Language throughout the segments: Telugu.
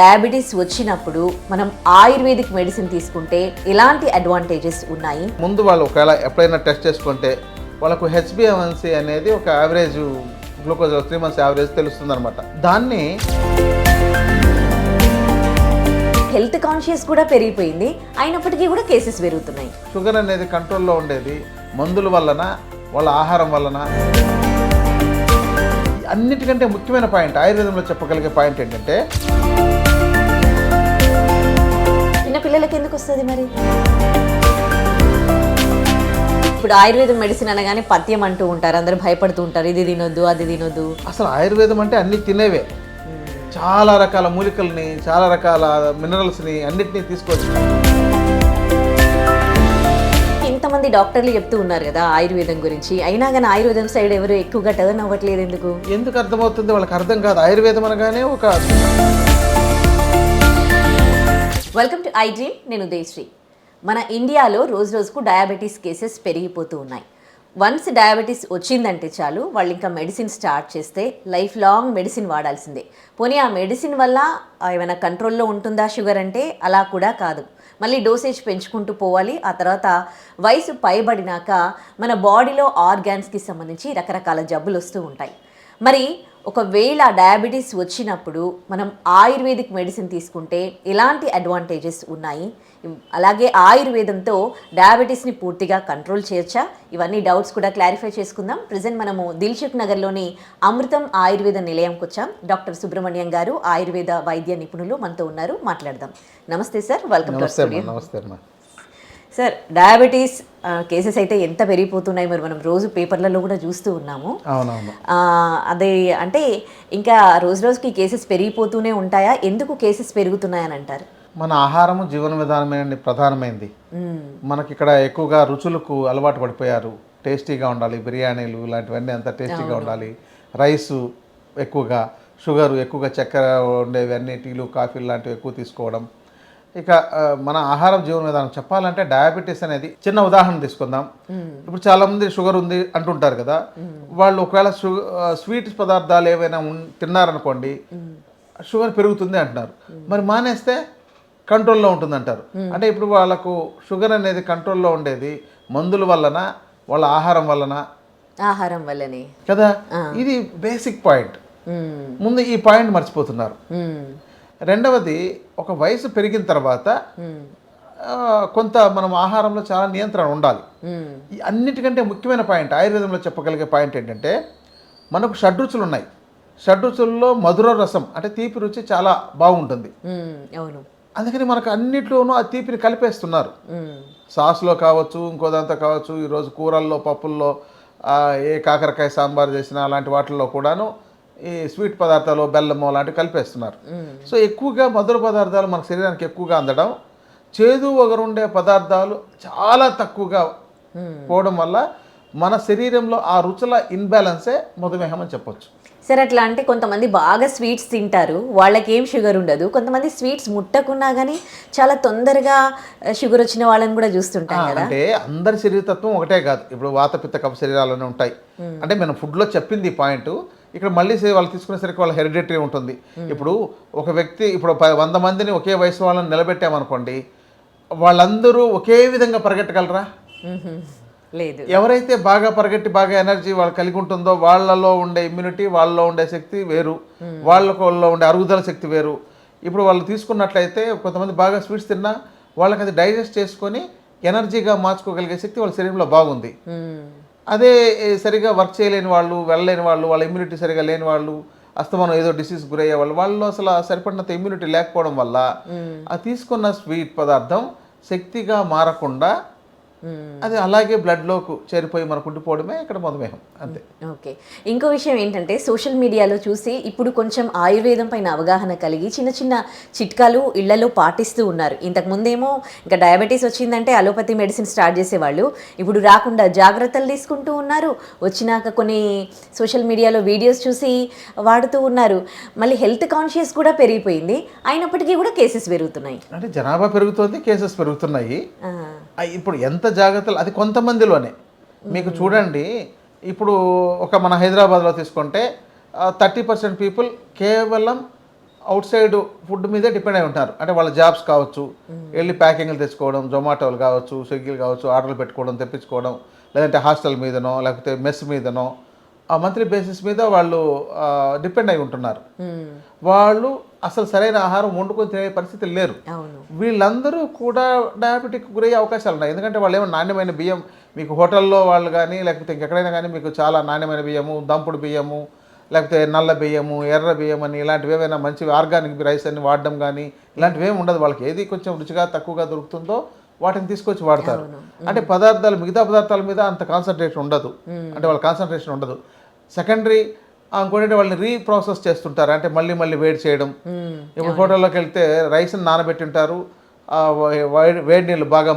డయాబెటీస్ వచ్చినప్పుడు మనం ఆయుర్వేదిక్ మెడిసిన్ తీసుకుంటే ఎలాంటి అడ్వాంటేజెస్ ఉన్నాయి? ముందు వాళ్ళు ఒకవేళ ఎప్పుడైనా టెస్ట్ చేసుకుంటే వాళ్ళకు హెచ్బిఎవన్సీ అనేది ఒక యావరేజ్ గ్లూకోజ్ 3 months యావరేజ్ తెలుస్తుంది అనమాట. దాన్ని హెల్త్ కాన్షియస్ కూడా పెరిగిపోయింది, అయినప్పటికీ కూడా కేసెస్ పెరుగుతున్నాయి. షుగర్ అనేది కంట్రోల్లో ఉండేది మందుల వలన, వాళ్ళ ఆహారం వలన. అన్నిటికంటే ముఖ్యమైన పాయింట్ ఆయుర్వేదంలో చెప్పగలిగే పాయింట్ ఏంటంటే, చిన్న పిల్లలకి ఎందుకు వస్తుంది మరి? ఇప్పుడు ఆయుర్వేదం మెడిసిన్ అనగానే పథ్యం అంటూ ఉంటారు, అందరూ భయపడుతూ ఉంటారు, ఇది తినొద్దు అది తినొద్దు. అసలు ఆయుర్వేదం అంటే అన్ని తినేవే, చాలా రకాల మూలికల్ని, చాలా రకాల మినరల్స్ని అన్నిటినీ తీసుకోవచ్చు. ఇంతమంది డాక్టర్లు చెప్తూ ఉన్నారు కదా ఆయుర్వేదం గురించి, అయినా కానీ ఆయుర్వేదం సైడ్ ఎవరు ఎక్కువగా టర్న్ అవ్వట్లేదు ఎందుకు? ఎందుకు అర్థమవుతుంది? వాళ్ళకి అర్థం కాదు. ఆయుర్వేదం అనగానే ఒక వెల్కమ్ టు ఐ డ్రీమ్. నేను ఉదయశ్రీ. మన ఇండియాలో రోజు రోజుకు డయాబెటీస్ కేసెస్ పెరిగిపోతూ ఉన్నాయి. వన్స్ డయాబెటీస్ వచ్చిందంటే చాలు, వాళ్ళు ఇంకా మెడిసిన్ స్టార్ట్ చేస్తే లైఫ్ లాంగ్ మెడిసిన్ వాడాల్సిందే. పోనీ ఆ మెడిసిన్ వల్ల ఏమైనా కంట్రోల్లో ఉంటుందా షుగర్ అంటే? అలా కూడా కాదు, మళ్ళీ డోసేజ్ పెంచుకుంటూ పోవాలి. ఆ తర్వాత వయసు పైబడినాక మన బాడీలో ఆర్గాన్స్కి సంబంధించి రకరకాల జబ్బులు వస్తూ ఉంటాయి. మరి ఒకవేళ డయాబెటీస్ వచ్చినప్పుడు మనం ఆయుర్వేదిక్ మెడిసిన్ తీసుకుంటే ఎలాంటి అడ్వాంటేజెస్ ఉన్నాయి? అలాగే ఆయుర్వేదంతో డయాబెటీస్ని పూర్తిగా కంట్రోల్ చేయొచ్చా? ఇవన్నీ డౌట్స్ కూడా క్లారిఫై చేసుకుందాం. ప్రజెంట్ మనము దిల్సుఖ్ నగర్లోని అమృతం ఆయుర్వేద నిలయంకి వచ్చాం. డాక్టర్ సుబ్రహ్మణ్యం గారు ఆయుర్వేద వైద్య నిపుణులు మనతో ఉన్నారు, మాట్లాడదాం. నమస్తే సార్, వెల్కమ్ టు స్టూడియో. నమస్తే సార్, డయాబెటీస్ కేసెస్ అయితే ఎంత పెరిగిపోతున్నాయి, మరి మనం రోజు పేపర్లలో కూడా చూస్తూ ఉన్నాము. అవునవును. అదే అంటే ఇంకా రోజు రోజుకి కేసెస్ పెరిగిపోతూనే ఉంటాయా? ఎందుకు కేసెస్ పెరుగుతున్నాయని అంటారు? మన ఆహారము జీవన విధానమే ప్రధానమైంది. మనకి ఇక్కడ ఎక్కువగా రుచులకు అలవాటు పడిపోయారు. టేస్టీగా ఉండాలి, బిర్యానీలు ఇలాంటివన్నీ అంత టేస్టీగా ఉండాలి. రైసు ఎక్కువగా, షుగరు ఎక్కువగా, చక్కెర ఉండేవి అన్నీ, టీలు కాఫీలు లాంటివి ఎక్కువ తీసుకోవడం. ఇక మన ఆహారం జీవన విధానం చెప్పాలంటే డయాబెటీస్ అనేది చిన్న ఉదాహరణ తీసుకుందాం. ఇప్పుడు చాలామంది షుగర్ ఉంది అంటుంటారు కదా, వాళ్ళు ఒకవేళ స్వీట్ పదార్థాలు ఏవైనా తిన్నారనుకోండి, షుగర్ పెరుగుతుంది అంటున్నారు. మరి మానేస్తే కంట్రోల్లో ఉంటుంది అంటారు. అంటే ఇప్పుడు వాళ్ళకు షుగర్ అనేది కంట్రోల్లో ఉండేది మందుల వలన, వాళ్ళ ఆహారం వల్లనే కదా. ఇది బేసిక్ పాయింట్. ముందు ఈ పాయింట్ మర్చిపోతున్నారు. రెండవది, ఒక వయసు పెరిగిన తర్వాత కొంత మనం ఆహారంలో చాలా నియంత్రణ ఉండాలి. ఈ అన్నిటికంటే ముఖ్యమైన పాయింట్ ఆయుర్వేదంలో చెప్పగలిగే పాయింట్ ఏంటంటే, మనకు షడ్రుచులు ఉన్నాయి. షడ్రుచుల్లో మధుర రసం అంటే తీపి రుచి చాలా బాగుంటుంది. అవును. అందుకని మనకు అన్నిట్లోనూ ఆ తీపిని కలిపేస్తున్నారు. సాస్లో కావచ్చు, ఇంకో దాంతో కావచ్చు, ఈరోజు కూరల్లో, పప్పుల్లో, ఏ కాకరకాయ సాంబార్ చేసినా అలాంటి వాటిల్లో కూడాను ఈ స్వీట్ పదార్థాలు, బెల్లము అలాంటివి కలిపేస్తున్నారు. సో ఎక్కువగా మధుర పదార్థాలు మన శరీరానికి ఎక్కువగా అందడం, చేదు ఒగరుండే పదార్థాలు చాలా తక్కువగా పోవడం వల్ల మన శరీరంలో ఆ రుచుల ఇన్బ్యాలెన్సే మధుమేహం అని చెప్పొచ్చు. సరే, అట్లా అంటే కొంతమంది బాగా స్వీట్స్ తింటారు, వాళ్ళకి ఏం షుగర్ ఉండదు. కొంతమంది స్వీట్స్ ముట్టకున్నా కానీ చాలా తొందరగా షుగర్ వచ్చిన వాళ్ళని కూడా చూస్తుంటాం కదా. అంటే అందరి శరీరతత్వం ఒకటే కాదు. ఇప్పుడు వాత పిత్త కఫ శరీరాలనే ఉంటాయి. అంటే మనం ఫుడ్లో చెప్పింది ఈ పాయింట్. ఇక్కడ మళ్ళీ వాళ్ళు తీసుకునేసరికి వాళ్ళ హెరిడిటరీ ఉంటుంది. ఇప్పుడు ఒక వ్యక్తి, ఇప్పుడు 100 మందిని ఒకే వయసు వాళ్ళని నిలబెట్టామనుకోండి, వాళ్ళందరూ ఒకే విధంగా పరిగెట్టగలరా? లేదు. ఎవరైతే బాగా పరిగెట్టి బాగా ఎనర్జీ వాళ్ళు కలిగి ఉంటుందో వాళ్ళలో ఉండే ఇమ్యూనిటీ, వాళ్ళలో ఉండే శక్తి వేరు, వాళ్ళలో ఉండే అరుగుదల శక్తి వేరు. ఇప్పుడు వాళ్ళు తీసుకున్నట్లయితే కొంతమంది బాగా స్వీట్స్ తిన్నా వాళ్ళకి అది డైజెస్ట్ చేసుకొని ఎనర్జీగా మార్చుకోగలిగే శక్తి వాళ్ళ శరీరంలో బాగుంది. అదే సరిగా వర్క్ చేయలేని వాళ్ళు, వెళ్ళలేని వాళ్ళు, వాళ్ళ ఇమ్యూనిటీ సరిగా లేని వాళ్ళు, అస్తమానం ఏదో డిసీజ్ గురయ్యే వాళ్ళలో అసలు సరిపడినంత ఇమ్యూనిటీ లేకపోవడం వల్ల ఆ తీసుకున్న స్వీట్ పదార్థం శక్తిగా మారకుండా అది అలాగే బ్లడ్లోకి చేరిపోయి మనకు ఉండిపోవడమే ఇక్కడ మధుమేహం, అంతే. ఓకే. ఇంకో విషయం ఏంటంటే, సోషల్ మీడియాలో చూసి ఇప్పుడు కొంచెం ఆయుర్వేదం పైన అవగాహన కలిగి చిన్న చిన్న చిట్కాలు ఇళ్లలో పాటిస్తూ ఉన్నారు. ఇంతకు ముందేమో ఇంకా డయాబెటీస్ వచ్చిందంటే అలోపతి మెడిసిన్ స్టార్ట్ చేసేవాళ్ళు, ఇప్పుడు రాకుండా జాగ్రత్తలు తీసుకుంటూ ఉన్నారు. వచ్చినాక కొన్ని సోషల్ మీడియాలో వీడియోస్ చూసి వాడుతూ ఉన్నారు. మళ్ళీ హెల్త్ కాన్షియస్ కూడా పెరిగిపోయింది, అయినప్పటికీ కూడా కేసెస్ పెరుగుతున్నాయి. అంటే జనాభా పెరుగుతుంది, కేసెస్ పెరుగుతున్నాయి. ఇప్పుడు ఎంత జాగ్రత్తలు అది కొంతమందిలోనే. మీకు చూడండి, ఇప్పుడు ఒక మన హైదరాబాద్లో తీసుకుంటే 30% పీపుల్ కేవలం అవుట్ సైడ్ ఫుడ్ మీదే డిపెండ్ అయి ఉంటారు. అంటే వాళ్ళ జాబ్స్ కావచ్చు, వెళ్ళి ప్యాకింగ్లు తెచ్చుకోవడం, జొమాటోలు కావచ్చు, స్విగ్గీలు కావచ్చు, ఆర్డర్లు పెట్టుకోవడం, తెప్పించుకోవడం, లేదంటే హాస్టల్ మీదనో లేకపోతే మెస్ మీదనో ఆ మంత్లీ బేసిస్ మీద వాళ్ళు డిపెండ్ అయి ఉంటున్నారు. వాళ్ళు అసలు సరైన ఆహారం వండుకొని తినే పరిస్థితి లేరు. అవును. వీళ్ళందరూ కూడా డయాబెటిక్ గురయ్యే అవకాశాలు ఉన్నాయి. ఎందుకంటే వాళ్ళు ఏమో నాణ్యమైన బియ్యం మీకు హోటల్లో వాళ్ళు కానీ లేకపోతే ఇంకెక్కడైనా కానీ మీకు చాలా నాణ్యమైన బియ్యము, దంపుడు బియ్యము, లేకపోతే నల్ల బియ్యము, ఎర్ర బియ్యం అని ఇలాంటివి ఏమైనా మంచి ఆర్గానిక్ రైస్ అని వాడడం కానీ ఇలాంటివి ఏమి ఉండదు. వాళ్ళకి ఏది కొంచెం రుచిగా తక్కువగా దొరుకుతుందో వాటిని తీసుకొచ్చి వాడతారు. అంటే పదార్థాలు మిగతా పదార్థాల మీద అంత కాన్సన్ట్రేషన్ ఉండదు. అంటే వాళ్ళ కాన్సన్ట్రేషన్ ఉండదు. సెకండరీ ఇంకోటి వాళ్ళని రీప్రాసెస్ చేస్తుంటారు. అంటే మళ్ళీ మళ్ళీ వేడి చేయడం. ఇప్పుడు హోటల్లోకి వెళ్తే రైస్ని నానబెట్టి ఉంటారు, వేడి నీళ్ళు బాగా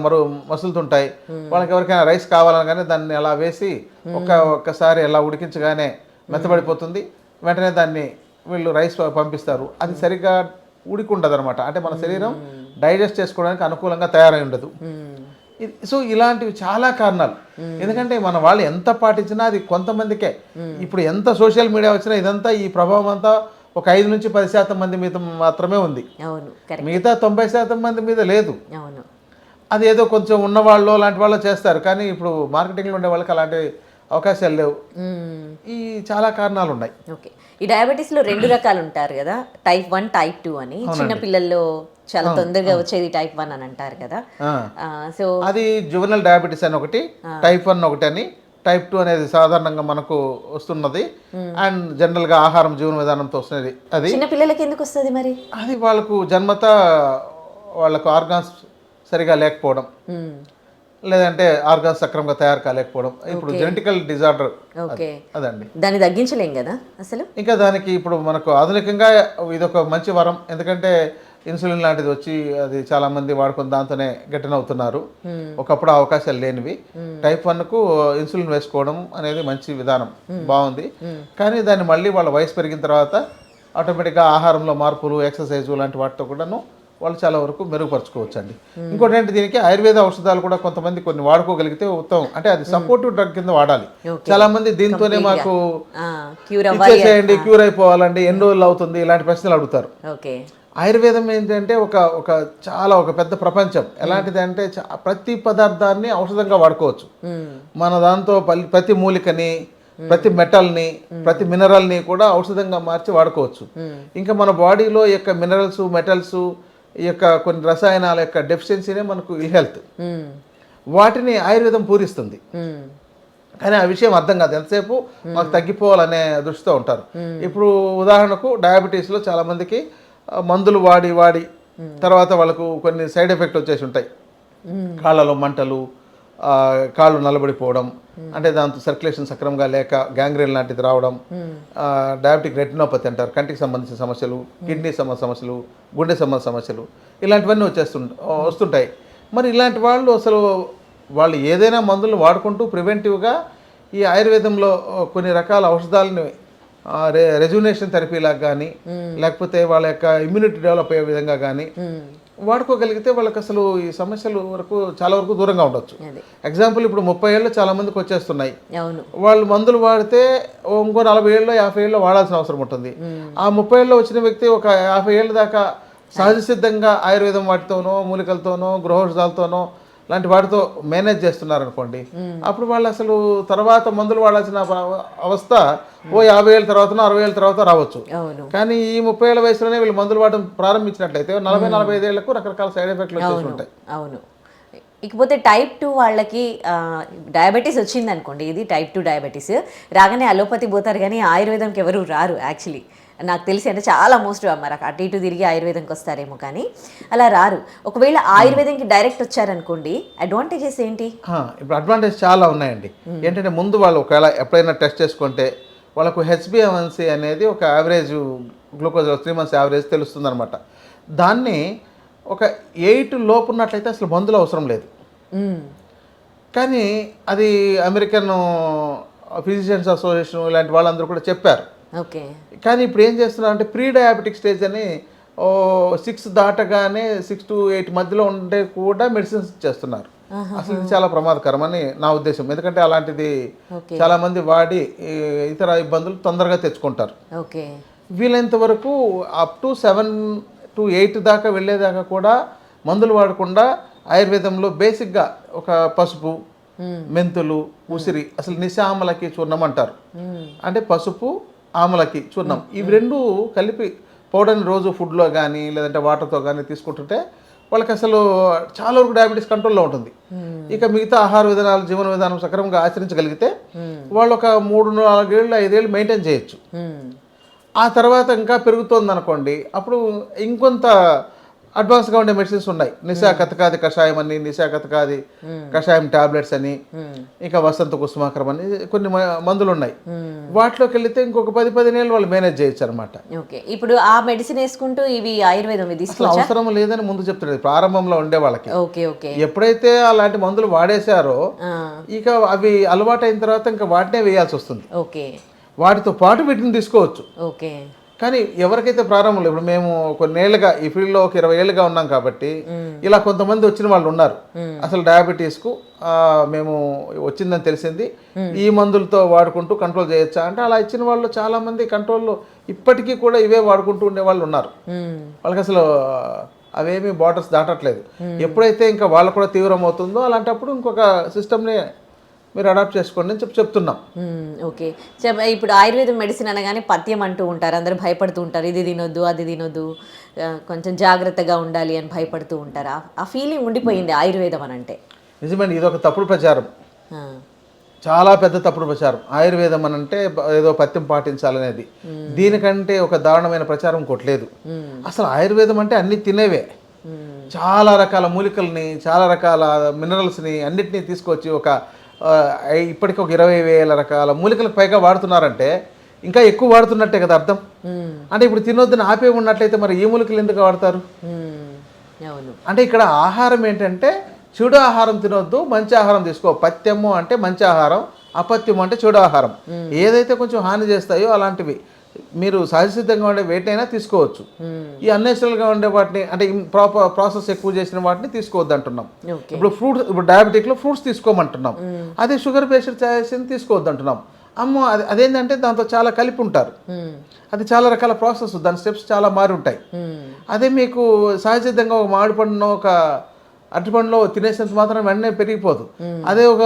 మసులుతుంటాయి. వాళ్ళకి ఎవరికైనా రైస్ కావాలని కానీ దాన్ని అలా వేసి ఒక్కసారి అలా ఉడికించగానే మెత్తబడిపోతుంది. వెంటనే దాన్ని వీళ్ళు రైస్ పంపిస్తారు. అది సరిగ్గా ఉడికి అనమాట. అంటే మన శరీరం డైజెస్ట్ చేసుకోవడానికి అనుకూలంగా తయారై ఉండదు. సో ఇలాంటివి చాలా కారణాలు. ఎందుకంటే మన వాళ్ళు ఎంత పాటించినా అది కొంతమందికే. ఇప్పుడు ఎంత సోషల్ మీడియా వచ్చినా ఇదంతా ఈ ప్రభావం అంతా ఒక 5 నుంచి 10% మంది మీద మాత్రమే ఉంది. మిగతా 90% మంది మీద లేదు. అది ఏదో కొంచెం ఉన్నవాళ్ళు లాంటి వాళ్ళు చేస్తారు. కానీ ఇప్పుడు మార్కెటింగ్లో ఉండే వాళ్ళకి అలాంటి అవకాశాలు లేవు. ఈ చాలా కారణాలు ఉన్నాయి. ఓకే. ఈ డయాబెటీస్లో 2 రకాలు ఉంటారు కదా, టైప్ 1, టైప్ 2 అని. చిన్న పిల్లల్లో చాలా తొందరగా వచ్చేది టైప్ 1 అని అంటారు కదా. సో అది జువెనల్ డయాబెటీస్ అని ఒకటి, టైప్ 1 ఒకటి అని. టైప్ 2 అనేది సాధారణంగా మనకు వస్తున్నది. అండ్ జనరల్గా ఆహారం జీవన విధానంతో వస్తున్నది. అది చిన్న పిల్లలకి ఎందుకు వస్తుంది మరి? అది వాళ్ళకు జన్మత వాళ్ళకు ఆర్గాన్స్ సరిగా లేకపోవడం, లేదంటే ఆర్గాన్స్ సక్రమంగా తయారు కాలేకపోవడం. ఇప్పుడు జెనెటికల్ డిజార్డర్ అదండి. దాన్ని తగ్గించలేం కదా అసలు. ఇంకా దానికి ఇప్పుడు మనకు ఆధునికంగా ఇదొక మంచి వరం. ఎందుకంటే ఇన్సులిన్ లాంటిది వచ్చి అది చాలా మంది వాడుకొని దాంతోనే గట్టినవుతున్నారు. ఒకప్పుడు అవకాశాలు లేనివి. టైప్ 1కు ఇన్సులిన్ వేసుకోవడం అనేది మంచి విధానం, బాగుంది. కానీ దాన్ని మళ్ళీ వాళ్ళ వయసు పెరిగిన తర్వాత ఆటోమేటిక్గా ఆహారంలో మార్పులు, ఎక్సర్సైజు లాంటి వాటితో కూడాను వాళ్ళు చాలా వరకు మెరుగుపరచుకోవచ్చు అండి. ఇంకోటి ఏంటి, దీనికి ఆయుర్వేద ఔషధాలు కూడా కొంతమంది కొన్ని వాడుకోగలిగితే ఉత్తమం. అంటే అది సపోర్టివ్ డ్రగ్ కింద వాడాలి. చాలా మంది దీంతోనే మాకు ఇచ్చేసేయండి, క్యూర్ అయిపోవాలండి, ఎన్ని రోజులు అవుతుంది, ఇలాంటి ప్రశ్నలు అడుగుతారు. ఆయుర్వేదం ఏంటంటే ఒక పెద్ద ప్రపంచం. ఎలాంటిది అంటే ప్రతి పదార్థాన్ని ఔషధంగా వాడుకోవచ్చు. మన దాంతో ప్రతి మూలికని, ప్రతి మెటల్ని, ప్రతి మినరల్ని కూడా ఔషధంగా మార్చి వాడుకోవచ్చు. ఇంకా మన బాడీలో ఈ యొక్క మినరల్స్, మెటల్స్, ఈ యొక్క కొన్ని రసాయనాల యొక్క డెఫిషియన్సీనే మనకు ఇల్ హెల్త్. వాటిని ఆయుర్వేదం పూరిస్తుంది. కానీ ఆ విషయం అర్థం కాదు. ఎంతసేపు మాకు తగ్గిపోవాలనే దృష్టితో ఉంటారు. ఇప్పుడు ఉదాహరణకు డయాబెటీస్లో చాలామందికి మందులు వాడి తర్వాత వాళ్ళకు కొన్ని సైడ్ ఎఫెక్ట్ వచ్చేసి ఉంటాయి. కాళ్ళలో మంటలు, కాళ్ళు నల్లబడిపోవడం, అంటే దాంతో సర్క్యులేషన్ సక్రమంగా లేక గ్యాంగ్రీన్ లాంటిది రావడం, డయాబెటిక్ రెటినోపతి అంటారు, కంటికి సంబంధించిన సమస్యలు, కిడ్నీ సమస్యలు, గుండె సమస్యలు, ఇలాంటివన్నీ వస్తుంటాయి. మరి ఇలాంటి వాళ్ళు ఏదైనా మందులు వాడుకుంటూ ప్రివెంటివ్గా ఈ ఆయుర్వేదంలో కొన్ని రకాల ఔషధాలని రెజ్యునేషన్ థెరపీలాగా కానీ లేకపోతే వాళ్ళ యొక్క ఇమ్యూనిటీ డెవలప్ అయ్యే విధంగా కానీ వాడుకోగలిగితే వాళ్ళకి అసలు ఈ సమస్యలు చాలా వరకు దూరంగా ఉండొచ్చు. ఎగ్జాంపుల్ ఇప్పుడు 30 ఏళ్ళు చాలా మందికి వచ్చేస్తున్నాయి. వాళ్ళు మందులు వాడితే ఇంకో 40 ఏళ్ళు 50 ఏళ్ళు వాడాల్సిన అవసరం ఉంటుంది. ఆ 30 ఏళ్ళు వచ్చిన వ్యక్తి ఒక 50 ఏళ్ళ దాకా సహజ సిద్ధంగా ఆయుర్వేదం వాటితోనో, మూలికలతోనో, గృహౌషధాలతోనో లాంటి వాటితో మేనేజ్ చేస్తున్నారు అనుకోండి. అప్పుడు వాళ్ళు అసలు తర్వాత మందులు వాడాల్సిన అవస్థ 50 ఏళ్ళ తర్వాతనో 60 ఏళ్ళ తర్వాత రావచ్చు. కానీ ఈ 30 ఏళ్ళ వయసులోనే వీళ్ళు మందులు వాడడం ప్రారంభించినట్లయితే 40-45 ఏళ్లకు రకరకాల సైడ్ ఎఫెక్ట్లు వచ్చేసి ఉంటాయి. అవును. ఇకపోతే టైప్ 2 వాళ్ళకి డయాబెటీస్ వచ్చింది అనుకోండి, ఇది టైప్ 2 డయాబెటీస్ రాగానే అలోపతి పోతారు, కానీ ఆయుర్వేదంకి ఎవరు రారు. యాక్చువల్లీ నాకు తెలిసి అంటే చాలా మోస్ట్ మరి అటు ఇటు తిరిగి ఆయుర్వేదంకి వస్తారేమో, కానీ అలా రారు. ఒకవేళ ఆయుర్వేదంకి డైరెక్ట్ వచ్చారనుకోండి, అడ్వాంటేజెస్ ఏంటి? ఇప్పుడు అడ్వాంటేజ్ చాలా ఉన్నాయండి. ఏంటంటే ముందు వాళ్ళు ఒకవేళ ఎప్పుడైనా టెస్ట్ చేసుకుంటే వాళ్ళకు HbA1c అనేది ఒక యావరేజ్ గ్లూకోజ్ 3 months యావరేజ్ తెలుస్తుంది అనమాట. దాన్ని ఒక 8 లోపు ఉన్నట్లయితే అసలు మందులు అవసరం లేదు. కానీ అది అమెరికన్ ఫిజిషియన్స్ అసోసియేషన్ ఇలాంటి వాళ్ళందరూ కూడా చెప్పారు. కానీ ఇప్పుడు ఏం చేస్తున్నారు అంటే ప్రీ డయాబెటిక్ స్టేజ్ అని 6 దాటగానే 6 to 8 మధ్యలో ఉండే కూడా మెడిసిన్స్ చేస్తున్నారు. అసలు ఇది చాలా ప్రమాదకరమని నా ఉద్దేశం. ఎందుకంటే అలాంటిది చాలా మంది వాడి ఇతర ఇబ్బందులు తొందరగా తెచ్చుకుంటారు. వీలైనంత వరకు అప్ టు 7 to 8 దాకా వెళ్ళేదాకా కూడా మందులు వాడకుండా ఆయుర్వేదంలో బేసిక్గా ఒక పసుపు, మెంతులు, ఉసిరి, అసలు నిశామలకి చూర్ణం అంటారు. అంటే పసుపు, ఆమలకి చూర్ణం, ఇవి రెండు కలిపి పౌడర్ని రోజు ఫుడ్లో కానీ లేదంటే వాటర్తో కానీ తీసుకుంటుంటే వాళ్ళకి అసలు చాలా వరకు డయాబెటీస్ కంట్రోల్లో ఉంటుంది. ఇక మిగతా ఆహార విధానాలు, జీవన విధానం సక్రమంగా ఆచరించగలిగితే వాళ్ళు ఒక 3-4 ఏళ్ళు 5 ఏళ్ళు మెయింటైన్ చేయొచ్చు. ఆ తర్వాత ఇంకా పెరుగుతోంది అనుకోండి, అప్పుడు ఇంకొంత అడ్వాన్స్గా ఉండే మెడిసిన్స్ ఉన్నాయి. నిశా కథకాది కషాయం అని, నిశా కథకాది కషాయం టాబ్లెట్స్ అని, ఇంకా వసంత కుసుమాకరం అని కొన్ని మందులు ఉన్నాయి. వాటిలోకి వెళ్తే ఇంకొక 10-15 ఏళ్ళు వాళ్ళు మేనేజ్ చేయొచ్చు అనమాట. ఓకే, ఇప్పుడు ఆ మెడిసిన్ వేసుకుంటూ ఇవి ఆయుర్వేదం అసలు అవసరం లేదని ముందు చెప్తున్నాడు ప్రారంభంలో ఉండే వాళ్ళకి. ఓకే ఓకే, ఎప్పుడైతే అలాంటి మందులు వాడేశారో ఇక అవి అలవాటు అయిన తర్వాత ఇంకా వాటినే వేయాల్సి వస్తుంది. ఓకే, వాటితో పాటు వీటిని తీసుకోవచ్చు. ఓకే, కానీ ఎవరికైతే ప్రారంభంలో, ఇప్పుడు మేము కొన్నేళ్లుగా ఈ ఫీల్డ్లో ఒక 20 ఏళ్ళుగా ఉన్నాం కాబట్టి ఇలా కొంతమంది వచ్చిన వాళ్ళు ఉన్నారు. అసలు డయాబెటీస్కు మేము వచ్చిందని తెలిసింది, ఈ మందులతో వాడుకుంటూ కంట్రోల్ చేయొచ్చా అంటే అలా ఇచ్చిన వాళ్ళు చాలామంది కంట్రోల్లో ఇప్పటికీ కూడా ఇవే వాడుకుంటూ ఉండే వాళ్ళు ఉన్నారు. వాళ్ళకి అసలు అవేమీ బార్డర్స్ దాటట్లేదు. ఎప్పుడైతే ఇంకా వాళ్ళు కూడా తీవ్రం అవుతుందో అలాంటప్పుడు ఇంకొక సిస్టమ్ని మీరు అడాప్ట్ చేసుకోండి అని చెప్తున్నాం. ఓకే, ఇప్పుడు ఆయుర్వేదం మెడిసిన్ అనగానే పథ్యం అంటూ ఉంటారు, అందరూ భయపడుతూ ఉంటారు, ఇది తినొద్దు అది తినొద్దు, కొంచెం జాగ్రత్తగా ఉండాలి అని భయపడుతూ ఉంటారు. ఆ ఫీలింగ్ ఉండిపోయింది ఆయుర్వేదం అని అంటే. నిజమండి, ఇది ఒక తప్పుడు ప్రచారం, చాలా పెద్ద తప్పుడు ప్రచారం. ఆయుర్వేదం అని అంటే ఏదో పథ్యం పాటించాలనేది, దీనికంటే ఒక దారుణమైన ప్రచారం కొట్టలేదు. అసలు ఆయుర్వేదం అంటే అన్ని తినేవే, చాలా రకాల మూలికల్ని, చాలా రకాల మినరల్స్ని అన్నిటినీ తీసుకొచ్చి ఇప్పటికీ ఒక 20,000 రకాల మూలికలకు పైగా వాడుతున్నారంటే ఇంకా ఎక్కువ వాడుతున్నట్టే కదా అర్థం. అంటే ఇప్పుడు తినొద్దని ఆపే ఉన్నట్లయితే మరి ఈ మూలికలు ఎందుకు వాడతారు? అంటే ఇక్కడ ఆహారం ఏంటంటే చెడు ఆహారం తినొద్దు, మంచి ఆహారం తీసుకో. పథ్యము అంటే మంచి ఆహారం, అపథ్యము అంటే చెడు ఆహారం. ఏదైతే కొంచెం హాని చేస్తాయో అలాంటివి మీరు సహజసిద్ధంగా ఉండే వేటినైనా తీసుకోవచ్చు. ఈ అన్నేచురల్గా ఉండే వాటిని, అంటే ప్రాసెస్ ఎక్కువ చేసిన వాటిని తీసుకోవద్దు అంటున్నాం. ఇప్పుడు డయాబెటిక్లో ఫ్రూట్స్ తీసుకోమంటున్నాం, అదే షుగర్ పేషెంట్ చేసింది తీసుకోవద్దు అంటున్నాం. అమ్మో అదేంటంటే దాంతో చాలా కలిపి ఉంటారు, అది చాలా రకాల ప్రాసెస్, దాని స్టెప్స్ చాలా మారి ఉంటాయి. అదే మీకు సహజసిద్ధంగా ఒక మామిడి పండును, ఒక అరటిపండులో తినేసినంత మాత్రం వెంటనే పెరిగిపోదు. అదే ఒక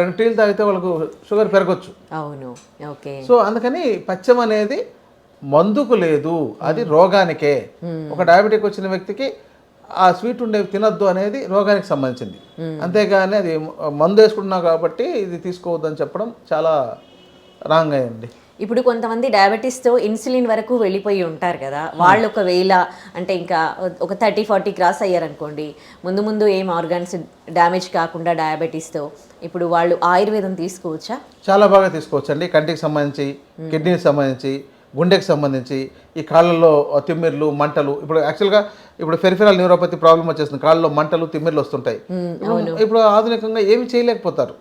2 టీలు తాగితే వాళ్ళకు షుగర్ పెరగచ్చు. అవును, ఓకే. సో అందుకని పథ్యం అనేది మందుకు లేదు, అది రోగానికే. ఒక డయాబెటిక్ వచ్చిన వ్యక్తికి ఆ స్వీట్ ఉండేవి తినొద్దు అనేది రోగానికి సంబంధించింది, అంతేగాని అది మందు వేసుకుంటున్నాం కాబట్టి ఇది తీసుకోవద్దని చెప్పడం చాలా రాంగ్ అయ్యింది. ఇప్పుడు కొంతమంది డయాబెటీస్తో ఇన్సులిన్ వరకు వెళ్ళిపోయి ఉంటారు కదా, వాళ్ళు ఒకవేళ అంటే ఇంకా ఒక 30-40 క్రాస్ అయ్యారనుకోండి, ముందు ముందు ఏం ఆర్గాన్స్ డ్యామేజ్ కాకుండా డయాబెటీస్తో ఇప్పుడు వాళ్ళు ఆయుర్వేదం తీసుకోవచ్చా? చాలా బాగా తీసుకోవచ్చు అండి. కంటికి సంబంధించి, కిడ్నీకి సంబంధించి, గుండెకి సంబంధించి, ఈ కాళ్ళల్లో తిమ్మిర్లు, మంటలు, ఇప్పుడు యాక్చువల్గా ఇప్పుడు పెరిఫెరల్ న్యూరోపతి ప్రాబ్లం వచ్చేస్తుంది, కాళ్ళలో మంటలు, తిమ్మిర్లు వస్తుంటాయి. ఇప్పుడు ఆధునికంగా ఏమి చేయలేకపోతారు,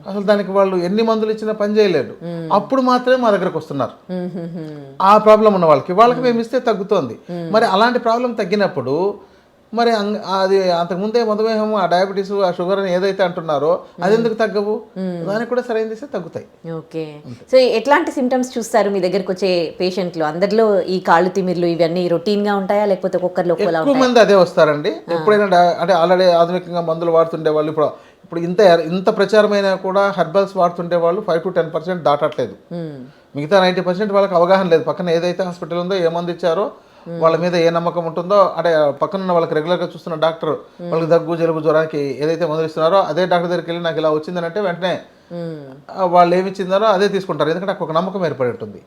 అసలు దానికి వాళ్ళు ఎన్ని మందులు ఇచ్చినా పని చేయలేరు. అప్పుడు మాత్రమే మా దగ్గరకు వస్తున్నారు. ఆ ప్రాబ్లం ఉన్న వాళ్ళకి మేము ఇస్తే తగ్గుతోంది. మరి అలాంటి ప్రాబ్లం తగ్గినప్పుడు మరి అది అంతకుముందే మధుమేహం, ఆ డయాబెటీస్, ఆ షుగర్ అని ఏదైతే అంటున్నారో అది ఎందుకు తగ్గవు? దానికి కూడా సరైన దిశ తగ్గుతాయి. ఓకే, సో ఎట్లాంటి సిమ్టమ్స్ చూస్తారు మీ దగ్గరకు వచ్చే పేషెంట్లు? అందరిలో ఈ కాళ్ళు తిమ్మిర్లు ఇవన్నీ రొటీన్ గా ఉంటాయా, లేకపోతే ఒక్కొక్కరిలో ఎక్కువ మంది అదే వస్తారండి. ఎప్పుడైనా అంటే ఆల్రెడీ ఆధునికంగా మందులు వాడుతుండే వాళ్ళు, ఇప్పుడు ఇంత ప్రచారమైనా కూడా హెర్బల్స్ వాడుతుండే వాళ్ళు 5 to 10% దాటట్లేదు. మిగతా 90% వాళ్ళకి అవగాహన లేదు. పక్కన ఏదైతే హాస్పిటల్ ఉందో, ఏ మందు ఇచ్చారో, వాళ్ళ మీద ఏ నమ్మకం ఉంటుందో, అంటే పక్కన ఉన్న వాళ్ళకి రెగ్యులర్గా చూస్తున్న డాక్టర్ వాళ్ళకి దగ్గు, జలుబు, జ్వరానికి ఏదైతే మందులు ఇస్తున్నారో అదే డాక్టర్ దగ్గరికి వెళ్ళి నాకు ఇలా వచ్చిందని అంటే వెంటనే వాళ్ళు ఏమి ఇచ్చిందారో అదే తీసుకుంటారు, ఎందుకంటే ఒక నమ్మకం ఏర్పడి ఉంటుంది.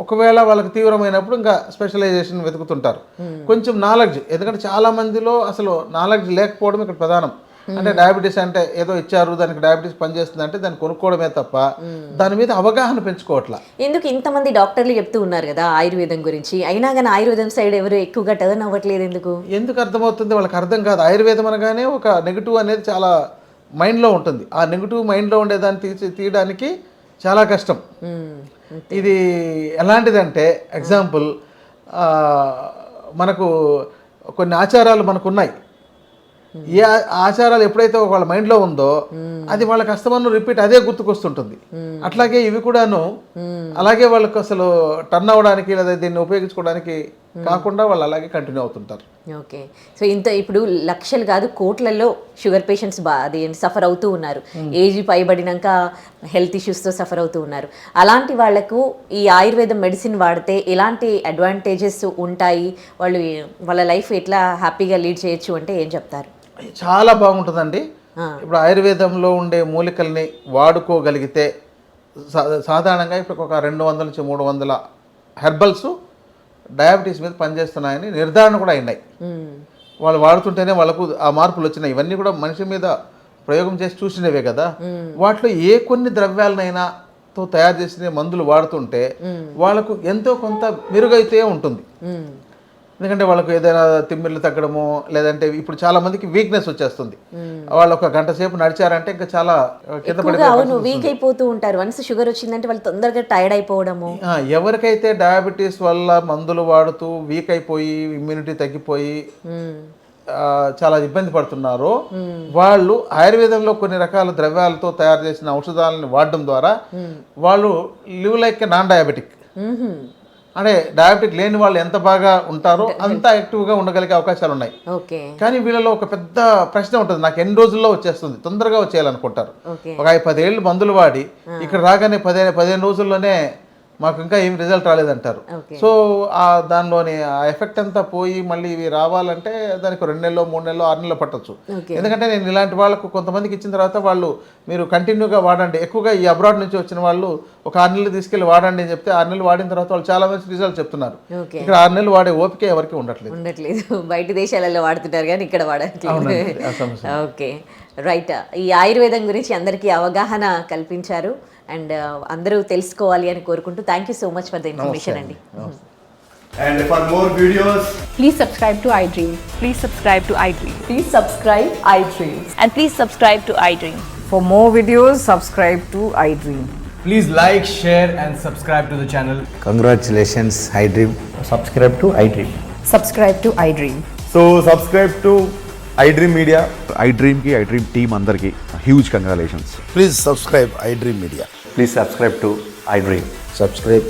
ఒకవేళ వాళ్ళకి తీవ్రమైనప్పుడు ఇంకా స్పెషలైజేషన్ వెతుకుతుంటారు. కొంచెం నాలెడ్జ్, ఎందుకంటే చాలా మందిలో అసలు నాలెడ్జ్ లేకపోవడం ఇక్కడ ప్రధానం. అంటే డయాబెటీస్ అంటే ఏదో ఇచ్చారు, దానికి డయాబెటీస్ పనిచేస్తుంది అంటే దాన్ని కొనుక్కోవడమే తప్ప దాని మీద అవగాహన పెంచుకోవట్లా. ఎందుకు ఇంతమంది డాక్టర్లు చెప్తూ ఉన్నారు కదా ఆయుర్వేదం గురించి, అయినా కానీ ఆయుర్వేదం సైడ్ ఎవరు ఎక్కువగా టర్న్ అవ్వట్లేదు ఎందుకు అర్థమవుతుంది? వాళ్ళకి అర్థం కాదు. ఆయుర్వేదం అనగానే ఒక నెగిటివ్ అనేది చాలా మైండ్లో ఉంటుంది. ఆ నెగిటివ్ మైండ్లో ఉండేదాన్ని తీయడానికి చాలా కష్టం. ఇది ఎలాంటిదంటే ఎగ్జాంపుల్, మనకు కొన్ని ఆచారాలు మనకున్నాయి. ఏ ఆచారాలు ఎప్పుడైతే వాళ్ళ మైండ్లో ఉందో అది వాళ్ళకి అస్తమానం రిపీట్ అదే గుర్తుకొస్తుంటుంది. అట్లాగే ఇవి కూడాను అలాగే వాళ్ళకు అసలు టర్న్ అవ్వడానికి లేదా దీన్ని ఉపయోగించుకోవడానికి కాకుండా వాళ్ళు అలాగే కంటిన్యూ అవుతుంటారు. ఓకే, సో ఇంత ఇప్పుడు లక్షలు కాదు కోట్లలో షుగర్ పేషెంట్స్ అది సఫర్ అవుతూ ఉన్నారు. ఏజ్ పైబడినాక హెల్త్ ఇష్యూస్తో సఫర్ అవుతూ ఉన్నారు. అలాంటి వాళ్లకు ఈ ఆయుర్వేదం మెడిసిన్ వాడితే ఎలాంటి అడ్వాంటేజెస్ ఉంటాయి, వాళ్ళు వాళ్ళ లైఫ్ ఎట్లా హ్యాపీగా లీడ్ చేయొచ్చు అంటే ఏం చెప్తారు? చాలా బాగుంటుందండి. ఇప్పుడు ఆయుర్వేదంలో ఉండే మూలికల్ని వాడుకోగలిగితే సాధారణంగా ఇప్పుడు ఒక 200 నుంచి 300 హెర్బల్స్ డయాబెటీస్ మీద పనిచేస్తున్నాయని నిర్ధారణ కూడా అయినాయి. వాళ్ళు వాడుతుంటేనే వాళ్ళకు ఆ మార్పులు వచ్చినాయి. ఇవన్నీ కూడా మనిషి మీద ప్రయోగం చేసి చూసినవే కదా. వాటిలో ఏ కొన్ని ద్రవ్యాలనైనా తో తయారు చేసిన మందులు వాడుతుంటే వాళ్ళకు ఎంతో కొంత మెరుగైతే ఉంటుంది. ఎందుకంటే వాళ్ళకు ఏదైనా తిమ్మిర్లు తగ్గడము, లేదంటే ఇప్పుడు చాలా మందికి వీక్నెస్ వచ్చేస్తుంది. వాళ్ళు ఒక గంట సేపు నడిచారంటే ఇంకా చాలా కింద అవును వీక్ అయిపోతూ ఉంటారు. వన్స్ షుగర్ వచ్చిందంటే వాళ్ళు తొందరగా టైర్డ్ అయిపోవడము. ఎవరికైతే డయాబెటీస్ వల్ల మందులు వాడుతూ వీక్ అయిపోయి ఇమ్యూనిటీ తగ్గిపోయి చాలా ఇబ్బంది పడుతున్నారో వాళ్ళు ఆయుర్వేదంలో కొన్ని రకాల ద్రవ్యాలతో తయారు చేసిన ఔషధాలను వాడడం ద్వారా వాళ్ళు లివ్ లైక్ నాన్ డయాబెటిక్, అంటే డయాబెటిక్ లేని వాళ్ళు ఎంత బాగా ఉంటారో అంత యాక్టివ్గా ఉండగలిగే అవకాశాలు ఉన్నాయి. కానీ వీళ్ళలో ఒక పెద్ద ప్రశ్న ఉంటుంది, నాకు ఎన్ని రోజుల్లో వచ్చేస్తుంది, తొందరగా వచ్చేయాలనుకుంటారు. ఒక 10 ఏళ్ళు మందులు వాడి ఇక్కడ రాగానే 15 రోజుల్లోనే మాకు ఇంకా ఏం రిజల్ట్ రాలేదంటారు. సో దానిలోని ఆ ఎఫెక్ట్ అంతా పోయి మళ్ళీ ఇవి రావాలంటే దానికి 2 నెలలో 3 నెలలో 6 నెలలు పట్టచ్చు. ఎందుకంటే నేను ఇలాంటి వాళ్ళకు కొంతమందికి ఇచ్చిన తర్వాత వాళ్ళు మీరు కంటిన్యూగా వాడండి, ఎక్కువగా ఈ అబ్రాడ్ నుంచి వచ్చిన వాళ్ళు ఒక 6 నెలలు తీసుకెళ్ళి వాడండి అని చెప్తే 6 నెలలు వాడిన తర్వాత వాళ్ళు చాలా మంది రిజల్ట్ చెప్తున్నారు. ఇక్కడ 6 నెలలు వాడే ఓపిక ఎవరికి ఉండట్లేదు. బయట దేశాలలో వాడుతుంటారు కానీ ఇక్కడ వాడట్లేదు. Okay right. ఈ ఆయుర్వేదం గురించి అందరికీ అవగాహన కల్పించారు అండ్ అందరూ తెలుసుకోవాలి అని కోరుకుంటూ thank you so much for the information అండి. And for more videos, please subscribe to iDream. Please subscribe to iDream. Please subscribe iDream. And please subscribe to iDream. For more videos, subscribe to iDream. please like, share and subscribe to the channel. Congratulations, iDream. Subscribe to iDream. Subscribe to iDream. So subscribe to iDream Media. iDream team andarki huge congratulations. Please subscribe iDream Media. Please subscribe to iDream. Subscribe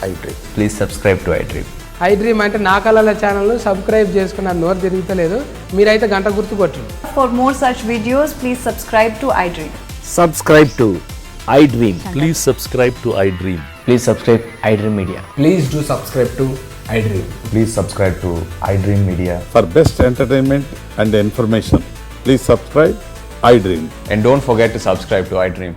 iDream. Please subscribe to iDream. iDream అంటే నా కళల ఛానల్ను సబ్స్క్రైబ్ చేసుకున్న నోరు తిరుగుతలేదు, మీరైతే గంట గుర్తు కొట్టండి. For more such videos, please subscribe to iDream. Subscribe to iDream. Please subscribe to iDream. Please subscribe iDream Media. Please do subscribe to iDream. Please subscribe to iDream Media. For best entertainment and information, please subscribe iDream. And don't forget to subscribe to iDream.